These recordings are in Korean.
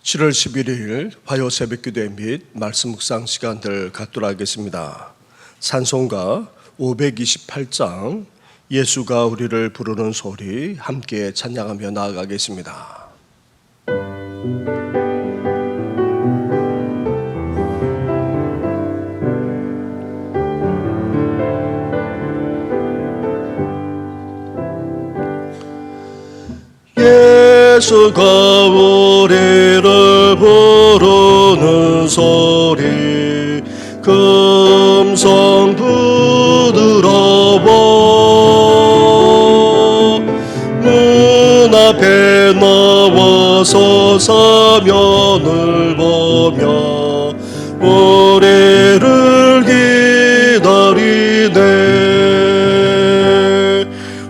7월 11일 화요 새벽기도 및 말씀 묵상 시간들 갖도록 하겠습니다. 찬송가 528장 예수가 우리를 부르는 소리 함께 찬양하며 나아가겠습니다. 예수가 우리를 부르는 소리 금성 부드러워 문 앞에 나와서 사면을 보며 우리를 기다리네.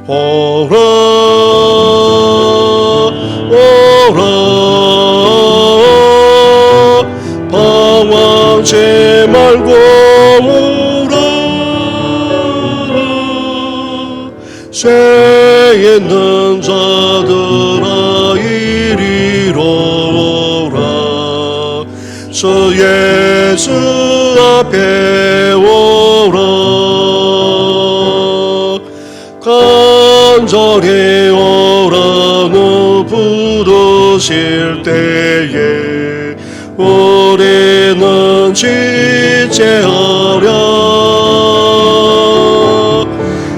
오라 방황치 말고 오라. 죄 있는 자들아 이리로 오라. 주 예수 앞에 오라. 간절히 오라는 부르실 때에 우리는 지체하랴.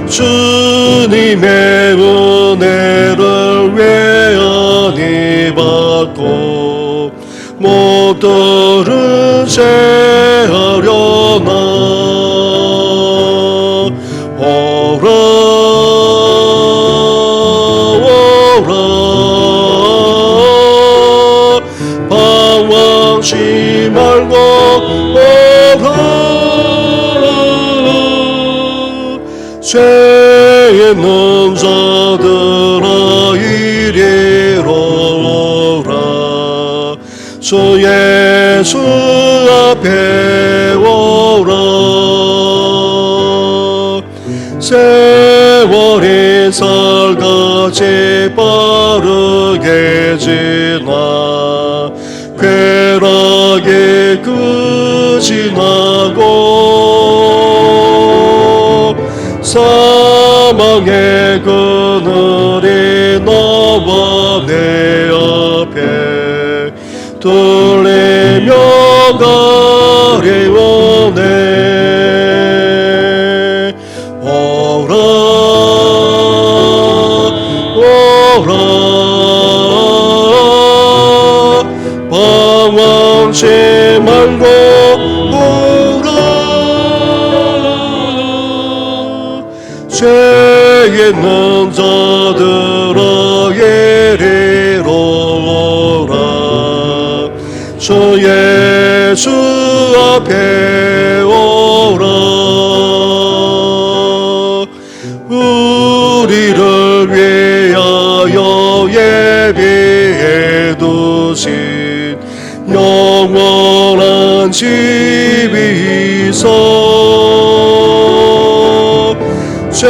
주님의 은혜를 외안히 받고 목들은 채하려나. 방황치 말고 오라. 죄 있는 자들아 이리로 오라. 주 예수 앞에 오라. 세월이 살같이 빠르게 지나 쾌락이 끝이 나고 사망의 그늘이 너와 내 앞에 들리며 가려오네. 오라 오라. 방황치 말고 오라. 죄 있는 자들아 이리로 오라. 주 예수 앞에 오라. 우리를 위하여 예비해 두신 영원한 집이 있어. 죄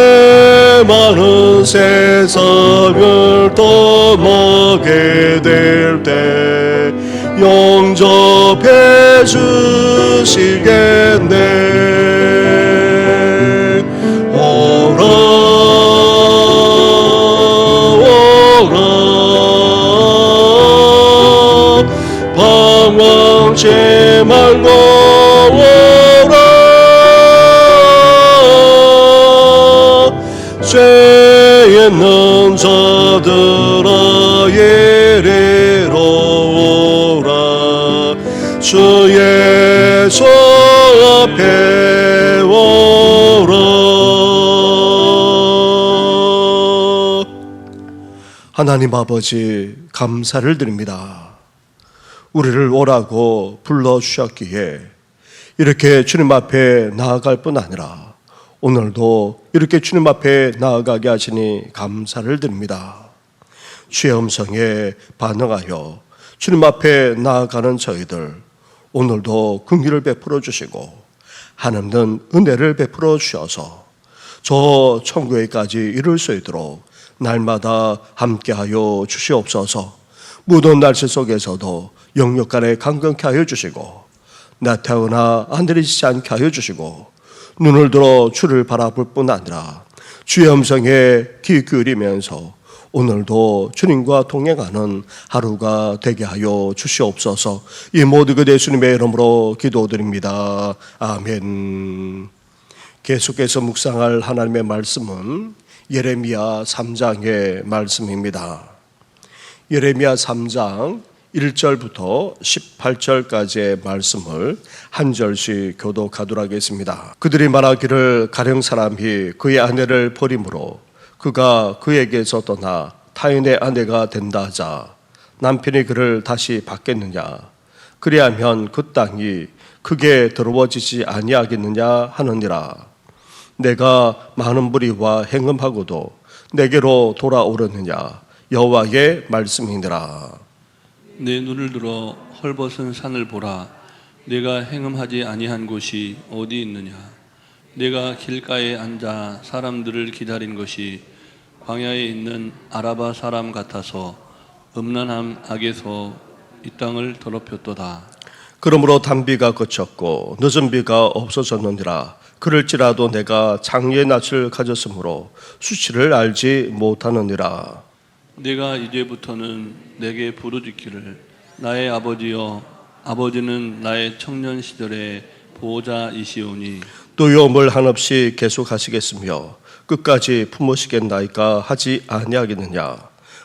많은 세상을 떠나게 될 때 영접해 주시겠네. 오라 오라. 방황치 말고 오라. 죄 있는 자들아 이리로 오라. 주 예수 앞에 오라. 하나님 아버지 감사를 드립니다. 우리를 오라고 불러주셨기에 이렇게 주님 앞에 나아갈 뿐 아니라 오늘도 이렇게 주님 앞에 나아가게 하시니 감사를 드립니다. 주의 음성에 반응하여 주님 앞에 나아가는 저희들 오늘도 긍휼을 베풀어 주시고 하나님은 은혜를 베풀어 주셔서 저 천국에까지 이룰 수 있도록 날마다 함께하여 주시옵소서. 무더운 날씨 속에서도 영육간에 강건케 하여 주시고 나태하거나 안드리지 않게 하여 주시고 눈을 들어 주를 바라볼 뿐 아니라 주의 음성에 귀 기울이면서 오늘도 주님과 동행하는 하루가 되게 하여 주시옵소서. 이 모든 것 예수님의 이름으로 기도드립니다. 아멘. 계속해서 묵상할 하나님의 말씀은 예레미야 3장의 말씀입니다. 예레미야 3장 1절부터 18절까지의 말씀을 한 절씩 교독하도록 하겠습니다. 그들이 말하기를 가령 사람이 그의 아내를 버림으로 그가 그에게서 떠나 타인의 아내가 된다 하자 남편이 그를 다시 받겠느냐? 그리하면 그 땅이 크게 더러워지지 아니하겠느냐 하느니라. 내가 많은 불의와 행음하고도 내게로 돌아오려느냐? 여호와의 말씀이니라. 내 눈을 들어 헐벗은 산을 보라. 내가 행음하지 아니한 곳이 어디 있느냐? 내가 길가에 앉아 사람들을 기다린 것이 광야에 있는 아라바 사람 같아서 음란함 악에서 이 땅을 더럽혔도다. 그러므로 단비가 그쳤고 늦은 비가 없어졌느니라. 그럴지라도 내가 장래의 낯을 가졌으므로 수치를 알지 못하느니라. 내가 이제부터는 내게 부르짖기를 나의 아버지여, 아버지는 나의 청년 시절의 보호자이시오니 또 염을 한없이 계속하시겠으며 끝까지 품으시겠나이까 하지 아니하겠느냐.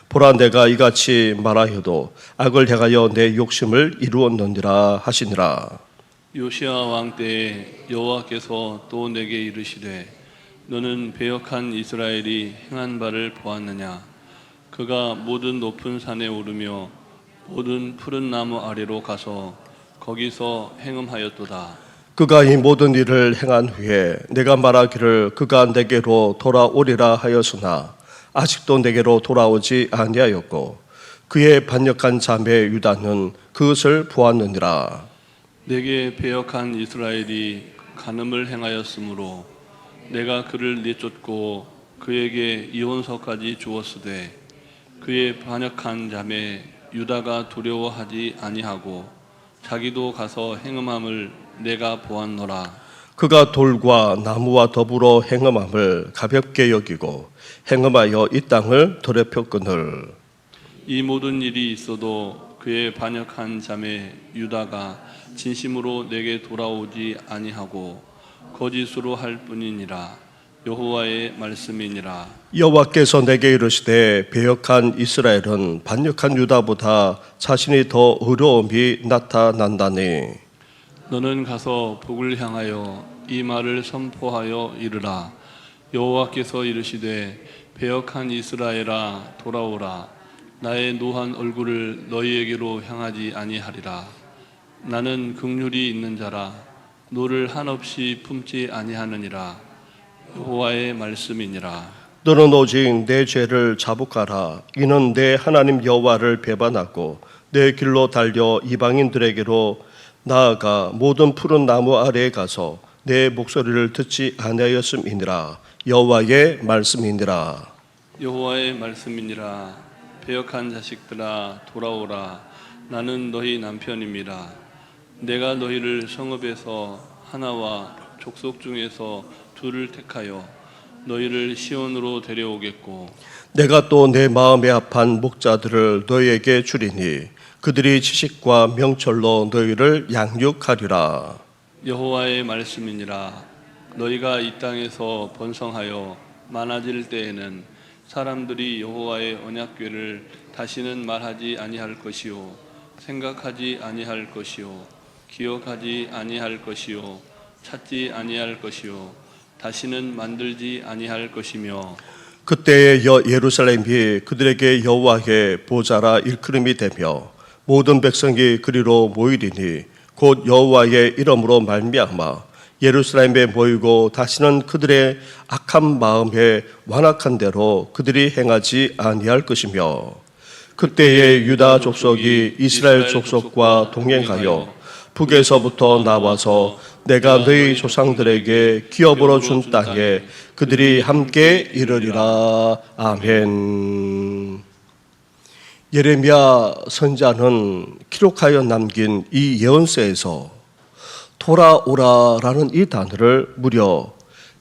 보라 내가 이같이 말하여도 악을 행하여 내 욕심을 이루었느니라 하시니라. 요시야 왕 때에 여호와께서 또 내게 이르시되 너는 배역한 이스라엘이 행한 바를 보았느냐? 그가 모든 높은 산에 오르며 모든 푸른 나무 아래로 가서 거기서 행음하였도다. 그가 이 모든 일을 행한 후에 내가 말하기를 그가 내게로 돌아오리라 하였으나 아직도 내게로 돌아오지 아니하였고 그의 반역한 자매 유다는 그것을 보았느니라. 내게 배역한 이스라엘이 간음을 행하였으므로 내가 그를 내쫓고 그에게 이혼서까지 주었으되 그의 반역한 자매 유다가 두려워하지 아니하고 자기도 가서 행음함을 내가 보았노라. 그가 돌과 나무와 더불어 행음함을 가볍게 여기고 행음하여 이 땅을 더럽혔거늘. 이 모든 일이 있어도 그의 반역한 자매 유다가 진심으로 내게 돌아오지 아니하고 거짓으로 할 뿐이니라. 여호와의 말씀이니라. 여호와께서 내게 이르시되 배역한 이스라엘은 반역한 유다보다 자신이 더 어려움이 나타난다니. 너는 가서 북을 향하여 이 말을 선포하여 이르라. 여호와께서 이르시되 배역한 이스라엘아 돌아오라. 나의 노한 얼굴을 너희에게로 향하지 아니하리라. 나는 긍휼이 있는 자라 너를 한없이 품지 아니하느니라. 여호와의 말씀이니라. 너는 오직 내 죄를 자복하라. 이는 내 하나님 여호와를 배반하고 내 길로 달려 이방인들에게로 나아가 모든 푸른 나무 아래에 가서 내 목소리를 듣지 아니하였음이니라. 여호와의 말씀이니라. 여호와의 말씀이니라. 배역한 자식들아 돌아오라. 나는 너희 남편입니다. 내가 너희를 성읍에서 하나와 족속 중에서 둘을 택하여 너희를 시온으로 데려오겠고 내가 또 내 마음에 합한 목자들을 너희에게 주리니 그들이 지식과 명철로 너희를 양육하리라. 여호와의 말씀이니라. 너희가 이 땅에서 번성하여 많아질 때에는 사람들이 여호와의 언약궤를 다시는 말하지 아니할 것이요 생각하지 아니할 것이요 기억하지 아니할 것이요 찾지 아니할 것이요 다시는 만들지 아니할 것이며 그때에 예루살렘이 그들에게 여호와의 보좌라 일컬음이 되며 모든 백성이 그리로 모이리니 곧 여호와의 이름으로 말미암아 예루살렘에 모이고 다시는 그들의 악한 마음에 완악한 대로 그들이 행하지 아니할 것이며 그때에 유다 족속이 이스라엘 족속과 동행하여 북에서부터 나와서 내가 너희 조상들에게 기업으로 준 땅에 그들이 함께 이르리라. 아멘. 예레미야 선지자는 기록하여 남긴 이 예언서에서 돌아오라라는 이 단어를 무려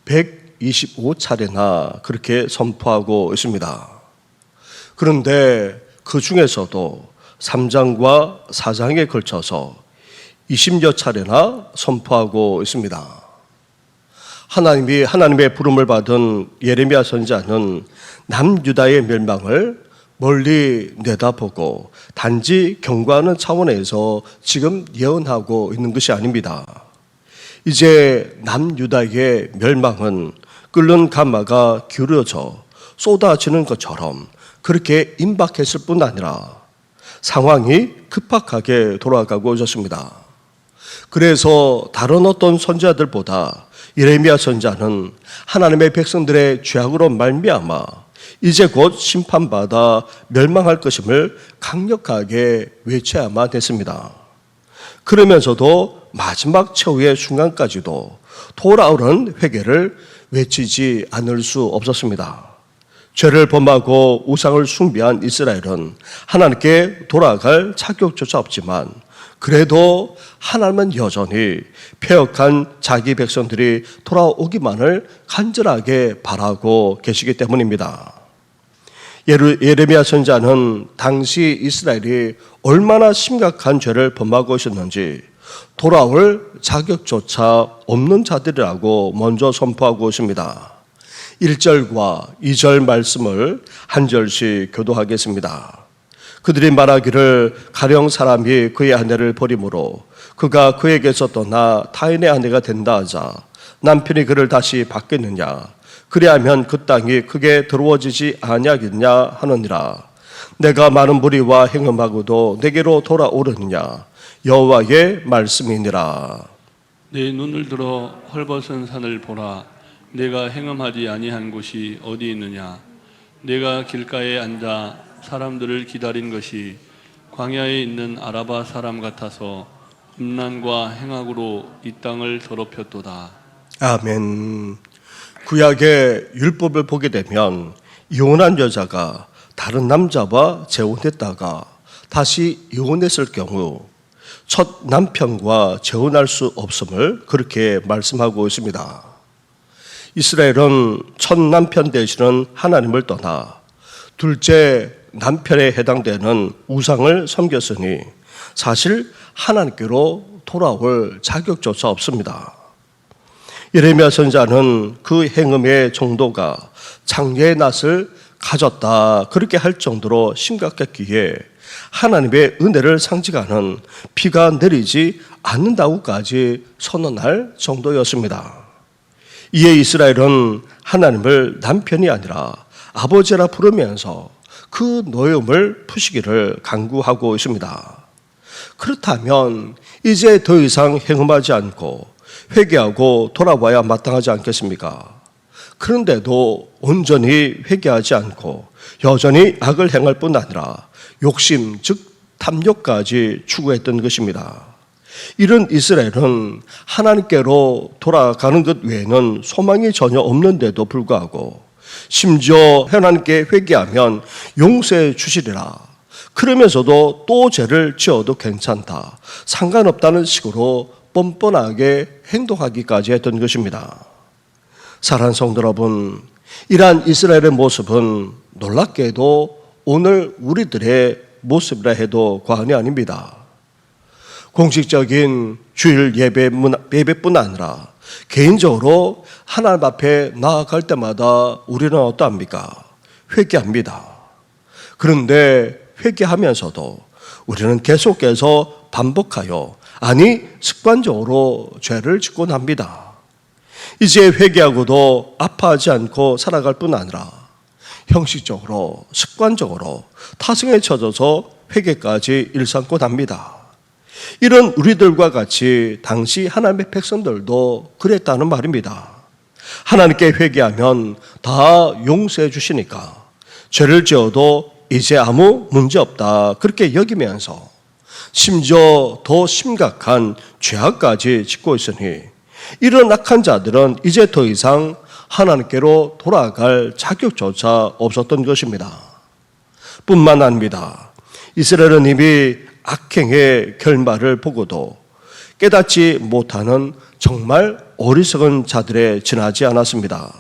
125차례나 그렇게 선포하고 있습니다. 그런데 그 중에서도 3장과 4장에 걸쳐서 20여 차례나 선포하고 있습니다. 하나님의 부름을 받은 예레미야 선지자는 남유다의 멸망을 멀리 내다보고 단지 경고하는 차원에서 지금 예언하고 있는 것이 아닙니다. 이제 남유다의 멸망은 끓는 가마가 기울어져 쏟아지는 것처럼 그렇게 임박했을 뿐 아니라 상황이 급박하게 돌아가고 있었습니다. 그래서 다른 어떤 선지자들보다 예레미야 선지자는 하나님의 백성들의 죄악으로 말미암아 이제 곧 심판받아 멸망할 것임을 강력하게 외쳐야만 했습니다. 그러면서도 마지막 최후의 순간까지도 돌아오는 회개를 외치지 않을 수 없었습니다. 죄를 범하고 우상을 숭배한 이스라엘은 하나님께 돌아갈 자격조차 없지만 그래도 하나님은 여전히 패역한 자기 백성들이 돌아오기만을 간절하게 바라고 계시기 때문입니다. 예레미야 선지자는 당시 이스라엘이 얼마나 심각한 죄를 범하고 있었는지 돌아올 자격조차 없는 자들이라고 먼저 선포하고 있습니다. 1절과 2절 말씀을 한 절씩 교도하겠습니다. 그들이 말하기를 가령 사람이 그의 아내를 버림으로 그가 그에게서 떠나 타인의 아내가 된다 하자 남편이 그를 다시 받겠느냐 그리하면 그 땅이 크게 더러워지지 아니하겠냐 하느니라. 내가 많은 무리와 행음하고도 내게로 돌아오르느냐 여호와의 말씀이니라. 내 눈을 들어 헐벗은 산을 보라. 내가 행음하지 아니한 곳이 어디 있느냐. 내가 길가에 앉아 사람들을 기다린 것이 광야에 있는 아라바 사람 같아서 음란과 행악으로 이 땅을 더럽혔도다. 아멘. 구약의 율법을 보게 되면 이혼한 여자가 다른 남자와 재혼했다가 다시 이혼했을 경우 첫 남편과 재혼할 수 없음을 그렇게 말씀하고 있습니다. 이스라엘은 첫 남편 되시는 하나님을 떠나 둘째 남편에 해당되는 우상을 섬겼으니 사실 하나님께로 돌아올 자격조차 없습니다. 예레미야 선지자는 그 행음의 정도가 창녀의 낯을 가졌다 그렇게 할 정도로 심각했기에 하나님의 은혜를 상징하는 비가 내리지 않는다고까지 선언할 정도였습니다. 이에 이스라엘은 하나님을 남편이 아니라 아버지라 부르면서 그 노여움을 푸시기를 간구하고 있습니다. 그렇다면 이제 더 이상 행음하지 않고 회개하고 돌아와야 마땅하지 않겠습니까? 그런데도 온전히 회개하지 않고 여전히 악을 행할 뿐 아니라 욕심 즉 탐욕까지 추구했던 것입니다. 이런 이스라엘은 하나님께로 돌아가는 것 외에는 소망이 전혀 없는데도 불구하고 심지어 하나님께 회개하면 용서해 주시리라 그러면서도 또 죄를 지어도 괜찮다 상관없다는 식으로 뻔뻔하게 행동하기까지 했던 것입니다. 사랑하는 성도 여러분, 이러한 이스라엘의 모습은 놀랍게도 오늘 우리들의 모습이라 해도 과언이 아닙니다. 공식적인 주일 예배뿐 아니라 개인적으로 하나님 앞에 나아갈 때마다 우리는 어떠합니까? 회개합니다. 그런데 회개하면서도 우리는 계속해서 반복하여 아니 습관적으로 죄를 짓곤 합니다. 이제 회개하고도 아파하지 않고 살아갈 뿐 아니라 형식적으로 습관적으로 타성에 젖어서 회개까지 일삼곤 합니다. 이런 우리들과 같이 당시 하나님의 백성들도 그랬다는 말입니다. 하나님께 회개하면 다 용서해 주시니까 죄를 지어도 이제 아무 문제 없다 그렇게 여기면서 심지어 더 심각한 죄악까지 짓고 있으니 이런 악한 자들은 이제 더 이상 하나님께로 돌아갈 자격조차 없었던 것입니다. 뿐만 아닙니다. 이스라엘은 이미 악행의 결말을 보고도 깨닫지 못하는 정말 어리석은 자들에 지나지 않았습니다.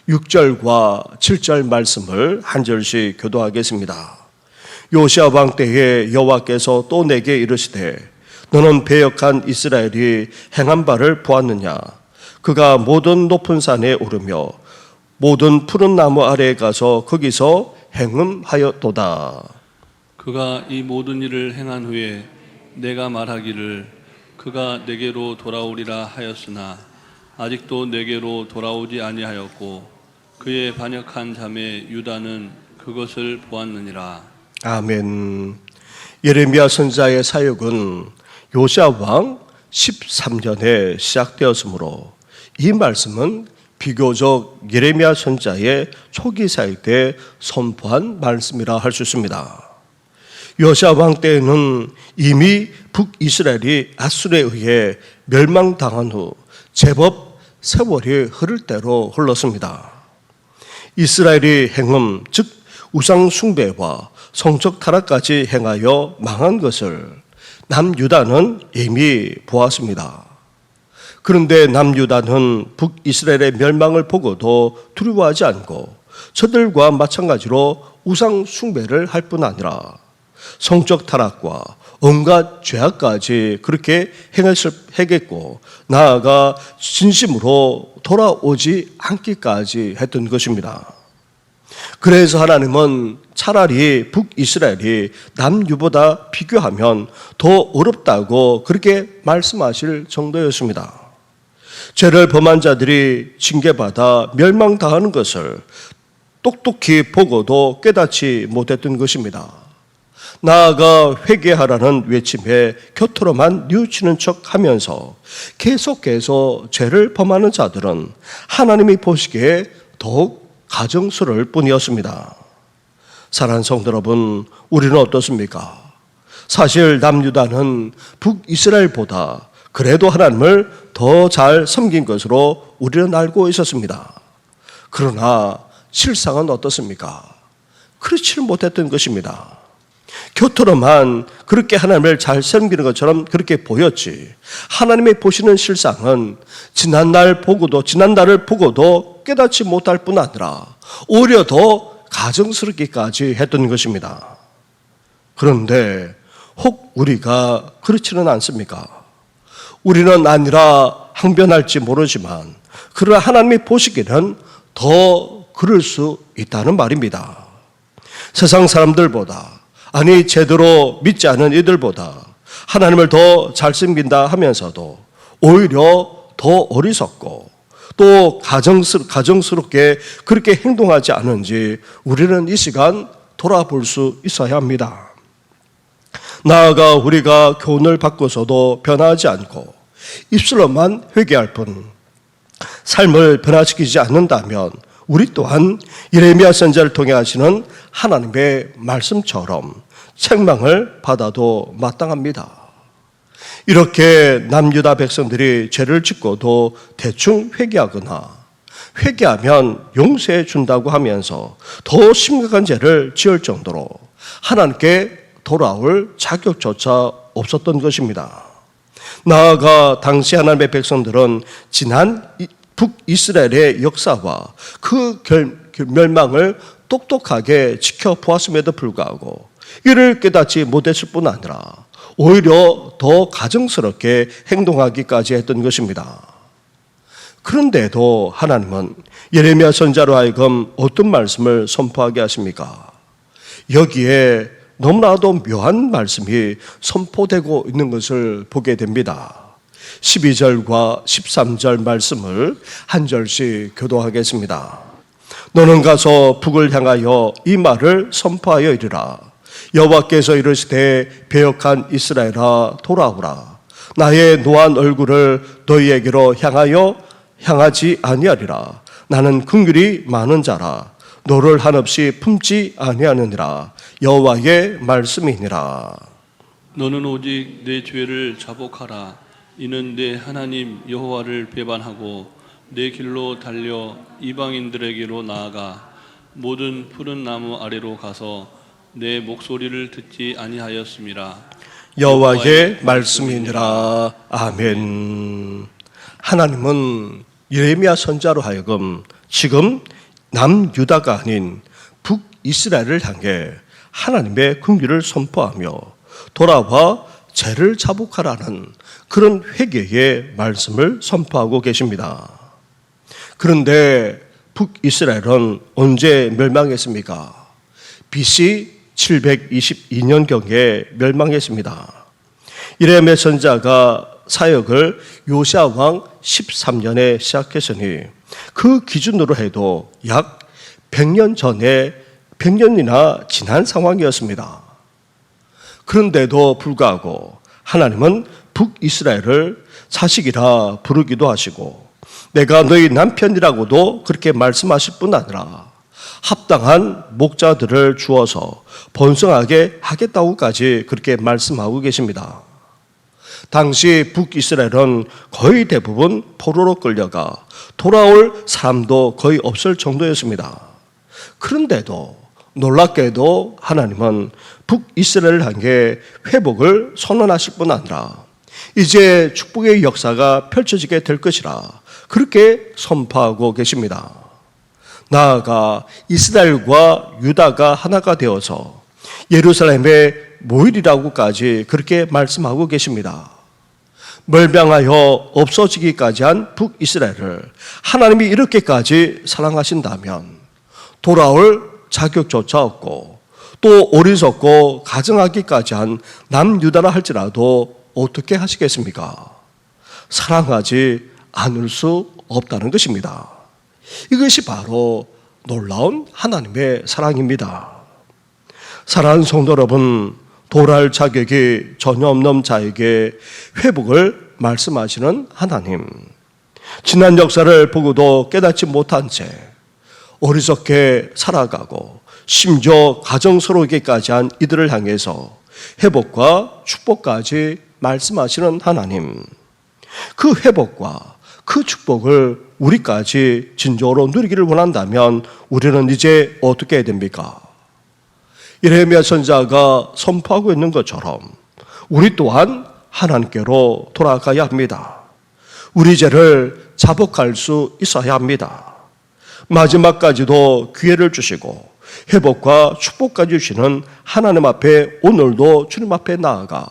6절과 7절 말씀을 한 절씩 교도하겠습니다. 요시야 왕 때에 여호와께서 또 내게 이르시되 너는 배역한 이스라엘이 행한 바를 보았느냐? 그가 모든 높은 산에 오르며 모든 푸른 나무 아래에 가서 거기서 행음하였도다. 그가 이 모든 일을 행한 후에 내가 말하기를 그가 내게로 돌아오리라 하였으나 아직도 내게로 돌아오지 아니하였고 그의 반역한 자매 유다는 그것을 보았느니라. 아멘. 예레미야 선지자의 사역은 요시야 왕 13년에 시작되었으므로 이 말씀은 비교적 예레미야 선지자의 초기 사역 때 선포한 말씀이라 할 수 있습니다. 요시야 왕 때에는 이미 북이스라엘이 아수르에 의해 멸망당한 후 제법 세월이 흐를 대로 흘렀습니다. 이스라엘이 행음, 즉 우상 숭배와 성적 타락까지 행하여 망한 것을 남유다는 이미 보았습니다. 그런데 남유다는 북이스라엘의 멸망을 보고도 두려워하지 않고 저들과 마찬가지로 우상 숭배를 할 뿐 아니라 성적 타락과 온갖 죄악까지 그렇게 행했고 나아가 진심으로 돌아오지 않기까지 했던 것입니다. 그래서 하나님은 차라리 북이스라엘이 남유보다 비교하면 더 어렵다고 그렇게 말씀하실 정도였습니다. 죄를 범한 자들이 징계받아 멸망당하는 것을 똑똑히 보고도 깨닫지 못했던 것입니다. 나아가 회개하라는 외침에 곁으로만 뉘우치는 척 하면서 계속해서 죄를 범하는 자들은 하나님이 보시기에 더욱 가증스러울 뿐이었습니다. 사랑하는 성도 여러분, 우리는 어떻습니까? 사실 남유다는 북이스라엘보다 그래도 하나님을 더 잘 섬긴 것으로 우리는 알고 있었습니다. 그러나 실상은 어떻습니까? 그렇지 못했던 것입니다. 곁으로만 그렇게 하나님을 잘 섬기는 것처럼 그렇게 보였지, 하나님이 보시는 실상은 지난날을 보고도 깨닫지 못할 뿐 아니라 오히려 더 가증스럽기까지 했던 것입니다. 그런데 혹 우리가 그렇지는 않습니까? 우리는 아니라 항변할지 모르지만 그러나 하나님이 보시기에는 더 그럴 수 있다는 말입니다. 세상 사람들보다, 아니 제대로 믿지 않은 이들보다 하나님을 더 잘 섬긴다 하면서도 오히려 더 어리석고 또 가정스럽게 그렇게 행동하지 않은지 우리는 이 시간 돌아볼 수 있어야 합니다. 나아가 우리가 교훈을 받고서도 변하지 않고 입술로만 회개할 뿐 삶을 변화시키지 않는다면 우리 또한 예레미야 선지자를 통해 하시는 하나님의 말씀처럼 책망을 받아도 마땅합니다. 이렇게 남유다 백성들이 죄를 짓고도 대충 회개하거나 회개하면 용서해 준다고 하면서 더 심각한 죄를 지을 정도로 하나님께 돌아올 자격조차 없었던 것입니다. 나아가 당시 하나님의 백성들은 지난 북이스라엘의 역사와 그 멸망을 똑똑하게 지켜보았음에도 불구하고 이를 깨닫지 못했을 뿐 아니라 오히려 더 가증스럽게 행동하기까지 했던 것입니다. 그런데도 하나님은 예레미야 선지자로 하여금 어떤 말씀을 선포하게 하십니까? 여기에 너무나도 묘한 말씀이 선포되고 있는 것을 보게 됩니다. 12절과 13절 말씀을 한 절씩 교도하겠습니다. 너는 가서 북을 향하여 이 말을 선포하여 이르라. 여호와께서 이르시되 배역한 이스라엘아 돌아오라. 나의 노한 얼굴을 너희에게로 향하지 아니하리라. 나는 긍휼이 많은 자라. 너를 한없이 품지 아니하느니라. 여호와의 말씀이니라. 너는 오직 내 죄를 자복하라. 이는 내 하나님 여호와를 배반하고 내 길로 달려 이방인들에게로 나아가 모든 푸른 나무 아래로 가서 내 목소리를 듣지 아니하였음이라. 여호와의 말씀이니라. 아멘. 하나님은 예레미야 선지자로 하여금 지금 남유다가 아닌 북이스라엘을 향해 하나님의 긍휼을 선포하며 돌아와 죄를 자복하라는 그런 회개의 말씀을 선포하고 계십니다. 그런데 북이스라엘은 언제 멸망했습니까? BC 722년경에 멸망했습니다. 예레미야 선지자가 사역을 요시아 왕 13년에 시작했으니 그 기준으로 해도 약 100년이나 지난 상황이었습니다. 그런데도 불구하고 하나님은 북이스라엘을 자식이라 부르기도 하시고 내가 너희 남편이라고도 그렇게 말씀하실 뿐 아니라 합당한 목자들을 주어서 번성하게 하겠다고까지 그렇게 말씀하고 계십니다. 당시 북이스라엘은 거의 대부분 포로로 끌려가 돌아올 사람도 거의 없을 정도였습니다. 그런데도 놀랍게도 하나님은 북이스라엘을 향해 회복을 선언하실 뿐 아니라 이제 축복의 역사가 펼쳐지게 될 것이라 그렇게 선포하고 계십니다. 나아가 이스라엘과 유다가 하나가 되어서 예루살렘에 모이리라고까지 그렇게 말씀하고 계십니다. 멸망하여 없어지기까지 한 북이스라엘을 하나님이 이렇게까지 사랑하신다면 돌아올 자격조차 없고 또 어리석고 가증하기까지 한 남유다라 할지라도 어떻게 하시겠습니까? 사랑하지 않을 수 없다는 것입니다. 이것이 바로 놀라운 하나님의 사랑입니다. 사랑하는 성도 여러분, 돌아올 자격이 전혀 없는 자에게 회복을 말씀하시는 하나님, 지난 역사를 보고도 깨닫지 못한 채 어리석게 살아가고 심지어 가정스러우기까지 한 이들을 향해서 회복과 축복까지 말씀하시는 하나님, 그 회복과 그 축복을 우리까지 진정으로 누리기를 원한다면 우리는 이제 어떻게 해야 됩니까? 예레미야 선지자가 선포하고 있는 것처럼 우리 또한 하나님께로 돌아가야 합니다. 우리 죄를 자복할 수 있어야 합니다. 마지막까지도 기회를 주시고 회복과 축복까지 주시는 하나님 앞에 오늘도 주님 앞에 나아가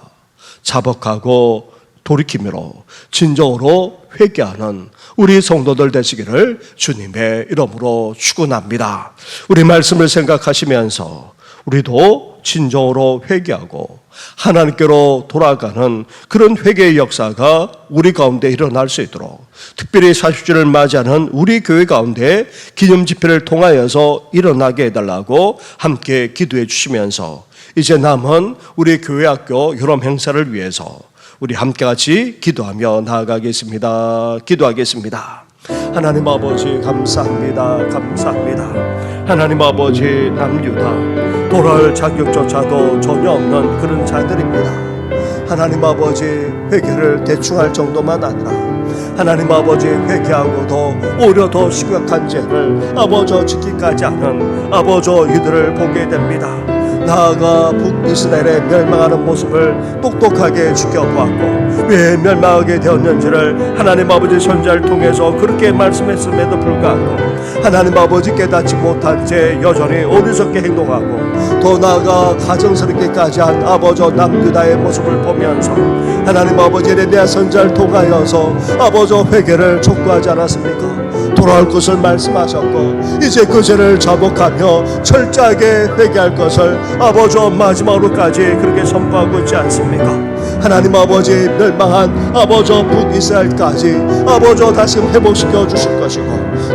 자복하고 돌이킴으로 진정으로 회개하는 우리 성도들 되시기를 주님의 이름으로 축원합니다. 우리 말씀을 생각하시면서 우리도 진정으로 회개하고 하나님께로 돌아가는 그런 회개의 역사가 우리 가운데 일어날 수 있도록 특별히 40주를 맞이하는 우리 교회 가운데 기념 집회를 통하여서 일어나게 해달라고 함께 기도해 주시면서 이제 남은 우리 교회 학교 여름 행사를 위해서 우리 함께 같이 기도하며 나아가겠습니다. 기도하겠습니다. 하나님 아버지 감사합니다. 감사합니다. 하나님 아버지 남유다 돌아올 자격조차도 전혀 없는 그런 자들입니다. 하나님 아버지 회개를 대충 할 정도만 아니라 하나님 아버지 회개하고도 오히려 더 심각한 죄를 아버지 지키기까지 하는 아버지 이들을 보게 됩니다. 나아가 북이스라엘의 멸망하는 모습을 똑똑하게 지켜보았고 왜 멸망하게 되었는지를 하나님 아버지 선지자를 통해서 그렇게 말씀했음에도 불구하고 하나님 아버지 깨닫지 못한 채 여전히 어리석게 행동하고 더 나아가 가정스럽게까지 한 아버지 남유다의 모습을 보면서 하나님 아버지 예레미야 선지자를 통하여서 아버지 회개를 촉구하지 않았습니까? 돌아올 것을 말씀하셨고 이제 그 죄를 자복하며 철저하게 회개할 것을 아버지 마지막으로까지 그렇게 선포하고 있지 않습니까? 하나님 아버지 멸망한 아버지 북이스라엘까지 아버지 다시 회복시켜 주실 것이고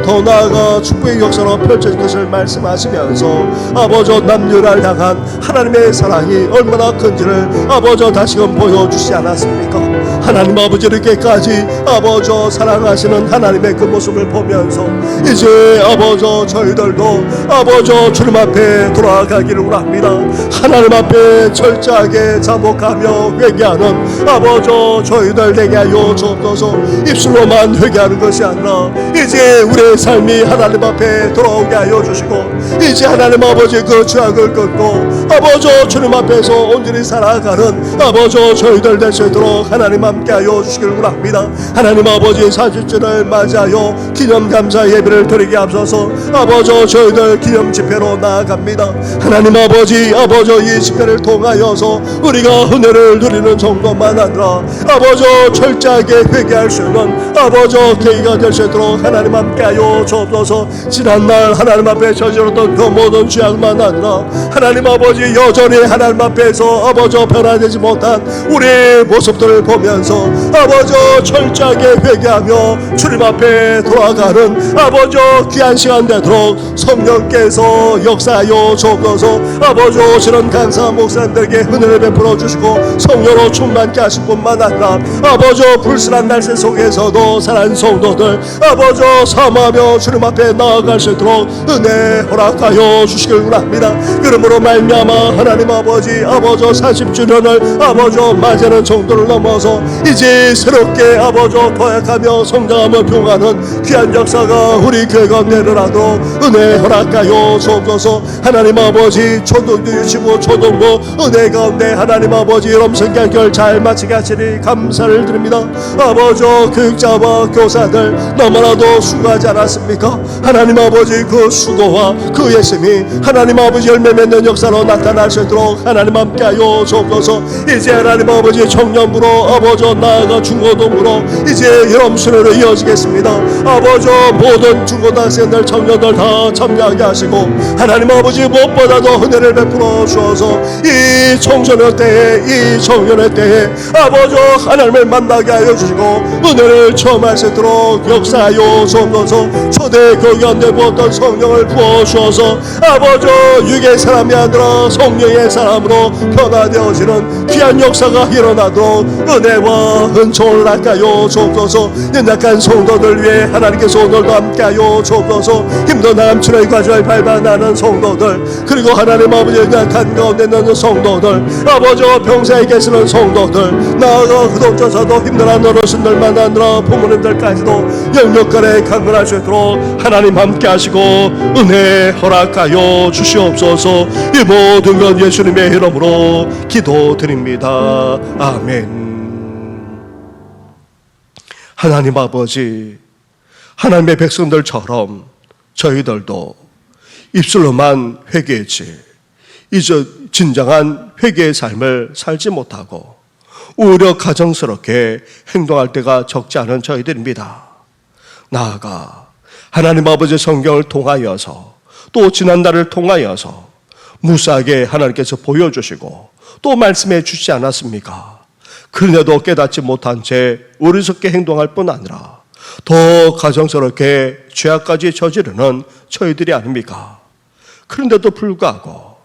더 나아가 축복의 역사로 펼쳐질 것을 말씀하시면서 아버지 남유다를 향한 하나님의 사랑이 얼마나 큰지를 아버지 다시금 보여주시지 않았습니까? 하나님 아버지 이렇게까지 아버지 사랑하시는 하나님의 그 모습을 보면서 이제 아버지 저희들도 아버지 주님 앞에 돌아가기를 원합니다. 하나님 앞에 철저하게 자복하며 회개하는 아버지 저희들 되게 하여 주옵소서. 입술로만 회개하는 것이 아니라 이제 우리의 삶이 하나님 앞에 돌아오게 하여 주시고 이제 하나님 아버지 그 죄악을 끊고 아버지 주님 앞에서 온전히 살아가는 아버지 저희들 될 수 있도록 하나님 함께 하여 주시길 원합니다. 하나님 아버지 40주를 맞이하여 기념 감사 예배를 드리게 앞서서 아버지 저희들 기념 집회로 나아갑니다. 하나님 아버지 이 집회를 통하여서 우리가 은혜를 누리는 정도만 아니라 아버지 철저하게 회개할 수 있는 아버지 계기가 될 수 있도록 하나님 함께 하여 주옵소서. 지난날 하나님 앞에 저질렀던 그 모든 죄악만 아니라 하나님 아버지 여전히 하나님 앞에서 아버지 변화되지 못한 우리의 모습들을 보면서 아버지 철저하게 회개하며 주님 앞에 돌아가는 아버지 귀한 시간 되도록 성령께서 역사하여 주옵소서. 아버지 오시는 강사 목사님들에게 은혜를 베풀어 주시고 성령으로 충만케 하실 뿐만 아니라 아버지 불순한 날씨 속에서도 사랑하는 성도들 아버지 사모하며 주님 앞에 나아갈 수 있도록 은혜 허락하여 주시길 원합니다. 그러므로 말미암아 하나님 아버지 40주년을 아버지 맞이하는 정도를 넘어서 이제 새롭게 아버지 도약하며 성장하며 병하는 귀한 역사가 우리 교회 가운데 일어나도록 은혜 허락하여 주옵소서. 하나님 아버지 초등도 유치부 초등부 은혜 가운데 하나님 아버지 염성경결 잘 마치게 하시니 감사를 드립니다. 아버지 교육자와 교사들 너무나도 수고하지 않았습니까? 하나님 아버지 그 수고와 그 열심이 하나님 아버지 열매 맺는 역사로 나타날 수 있도록 하나님 함께하여 주옵소서. 이제 하나님 아버지 청년부로 아버지 나아가 중고등부로 이제 염수회로 이어지겠습니다. 아버지 모든 중고등학생들 청년들 다 참여하게 하시고 하나님 아버지 무엇보다도 은혜를 베풀어 주어서 이 청소년 때에 이 청년의 때에 아버지 하나님을 만나게 하여 주시고 은혜를 체험할 수 있도록 역사하여 주옵소서. 초대 교회 안에 부었던 성령을 부어 주어서 아버지 육의 사람이 아니라 성령의 사람으로 변화되어지는 귀한 역사가 일어나도록 은혜와 은총을 낚아여 주옵소서. 연약한 성도들 위해 하나님께서 오늘도 함께하여 주옵소서. 힘든 남출의 과정을 밟아나는 성도들 그리고 하나님 아버지 연약한 가운데 있는 성도들 아버지 평생에 계시는 성도들 나아가 그동조차도 힘들어하는 어르신들만 아니라 부모님들까지도 영역간에 강건할 수 있도록 하나님 함께 하시고 은혜 허락하여 주시옵소서. 이 모든 것 예수님의 이름으로 기도드립니다. 아멘. 하나님 아버지 하나님의 백성들처럼 저희들도 입술로만 회개했지 이제 진정한 회개의 삶을 살지 못하고 오히려 가정스럽게 행동할 때가 적지 않은 저희들입니다. 나아가 하나님 아버지 성경을 통하여서 또 지난날을 통하여서 무사하게 하나님께서 보여주시고 또 말씀해 주시지 않았습니까? 그런데도 깨닫지 못한 채 어리석게 행동할 뿐 아니라 더 가정스럽게 죄악까지 저지르는 저희들이 아닙니까? 그런데도 불구하고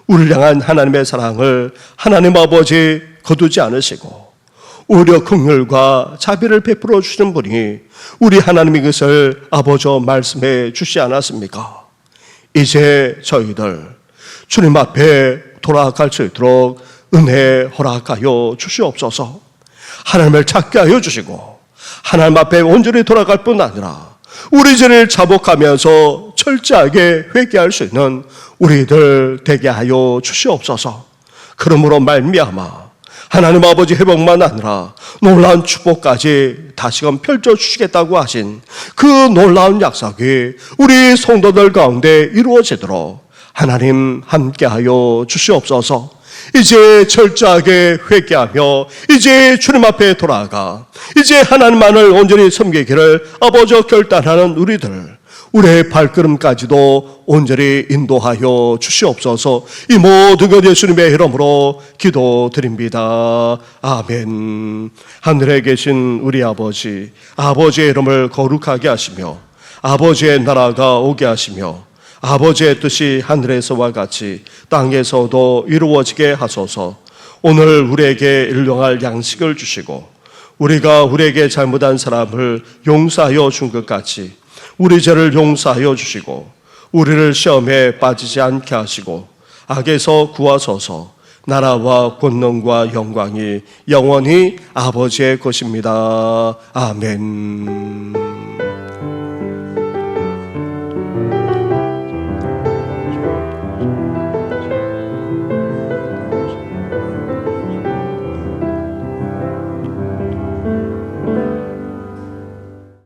우리를 향한 하나님의 사랑을 하나님 아버지 거두지 않으시고 오히려 긍휼과 자비를 베풀어 주시는 분이 우리 하나님의 것을 아버지 말씀해 주시지 않았습니까? 이제 저희들 주님 앞에 돌아갈 수 있도록 은혜 허락하여 주시옵소서. 하나님을 찾게 하여 주시고 하나님 앞에 온전히 돌아갈 뿐 아니라 우리 죄를 자복하면서 철저하게 회개할 수 있는 우리들 되게 하여 주시옵소서. 그러므로 말미암아 하나님 아버지 회복만 아니라 놀라운 축복까지 다시금 펼쳐주시겠다고 하신 그 놀라운 약속이 우리 성도들 가운데 이루어지도록 하나님 함께하여 주시옵소서. 이제 철저하게 회개하며 이제 주님 앞에 돌아가 이제 하나님만을 온전히 섬기기를 아버지 결단하는 우리의 발걸음까지도 온전히 인도하여 주시옵소서. 이 모든 것 예수님의 이름으로 기도드립니다. 아멘. 하늘에 계신 우리 아버지의 이름을 거룩하게 하시며 아버지의 나라가 오게 하시며 아버지의 뜻이 하늘에서와 같이 땅에서도 이루어지게 하소서. 오늘 우리에게 일용할 양식을 주시고 우리가 우리에게 잘못한 사람을 용서하여 준 것 같이 우리 죄를 용서하여 주시고 우리를 시험에 빠지지 않게 하시고 악에서 구하소서. 나라와 권능과 영광이 영원히 아버지의 것입니다. 아멘.